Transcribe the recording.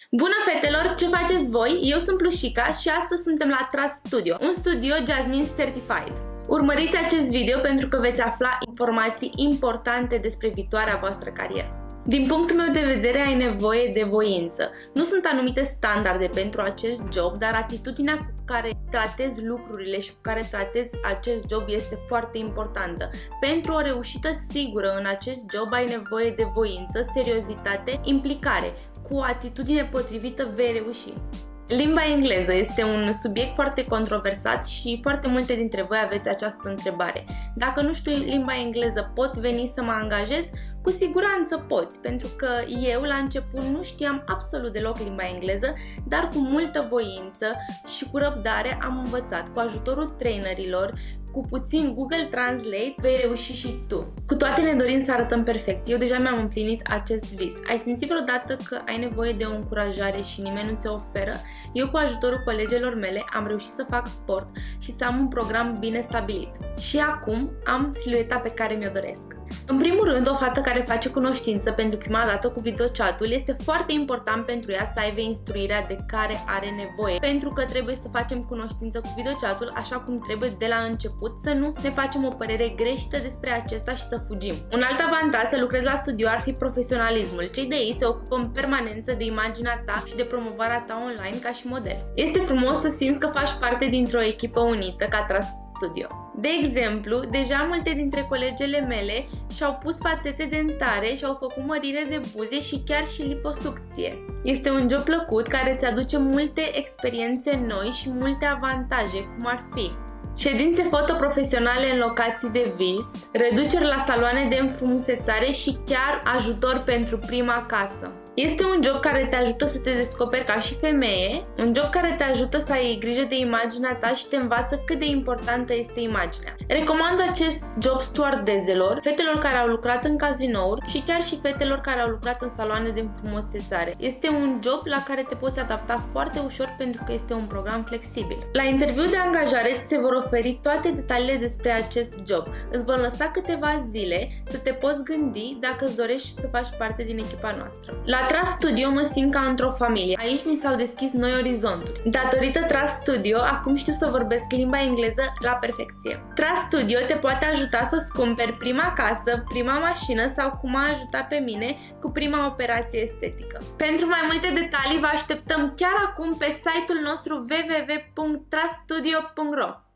Bună fetelor, ce faceți voi? Eu sunt Plușica și astăzi suntem la Trust Studio, un studio Jasmine Certified. Urmăriți acest video pentru că veți afla informații importante despre viitoarea voastră carieră. Din punctul meu de vedere, ai nevoie de voință. Nu sunt anumite standarde pentru acest job, dar atitudinea cu care tratezi lucrurile și cu care tratezi acest job este foarte importantă. Pentru o reușită sigură în acest job ai nevoie de voință, seriozitate, implicare. Cu o atitudine potrivită vei reuși. Limba engleză este un subiect foarte controversat și foarte multe dintre voi aveți această întrebare. Dacă nu știu limba engleză, pot veni să mă angajez? Cu siguranță poți, pentru că eu la început nu știam absolut deloc limba engleză, dar cu multă voință și cu răbdare am învățat. Cu ajutorul trainerilor, cu puțin Google Translate, vei reuși și tu. Cu toate ne dorim să arătăm perfect. Eu deja mi-am împlinit acest vis. Ai simțit vreodată că ai nevoie de o încurajare și nimeni nu ți-o oferă? Eu cu ajutorul colegilor mele am reușit să fac sport și să am un program bine stabilit. Și acum am silueta pe care mi-o doresc. În primul rând, o fată care face cunoștință pentru prima dată cu videochat-ul este foarte important pentru ea să aibă instruirea de care are nevoie, pentru că trebuie să facem cunoștință cu videochat-ul așa cum trebuie de la început, să nu ne facem o părere greșită despre acesta și să fugim. Un alt avantaj să lucrezi la studio ar fi profesionalismul. Cei de ei se ocupă în permanență de imaginea ta și de promovarea ta online ca și model. Este frumos să simți că faci parte dintr-o echipă unită ca Trust Studio. De exemplu, deja multe dintre colegele mele și-au pus fațete dentare și-au făcut mărire de buze și chiar și liposucție. Este un job plăcut care îți aduce multe experiențe noi și multe avantaje, cum ar fi ședințe foto profesionale în locații de vis, reduceri la saloane de înfrumusețare și chiar ajutor pentru prima casă. Este un job care te ajută să te descoperi ca și femeie, un job care te ajută să ai grijă de imaginea ta și te învață cât de importantă este imaginea. Recomand acest job stewardezelor, fetelor care au lucrat în cazinouri și chiar și fetelor care au lucrat în saloane de înfrumusețare. Este un job la care te poți adapta foarte ușor pentru că este un program flexibil. La interviu de angajare ți se vor oferi toate detaliile despre acest job. Îți vor lăsa câteva zile să te poți gândi dacă îți dorești să faci parte din echipa noastră. La Trust Studio mă simt ca într-o familie. Aici mi s-au deschis noi orizonturi. Datorită Trust Studio, acum știu să vorbesc limba engleză la perfecție. Trust Studio te poate ajuta să-ți cumperi prima casă, prima mașină sau cum m-a ajutat pe mine cu prima operație estetică. Pentru mai multe detalii vă așteptăm chiar acum pe site-ul nostru www.truststudio.ro.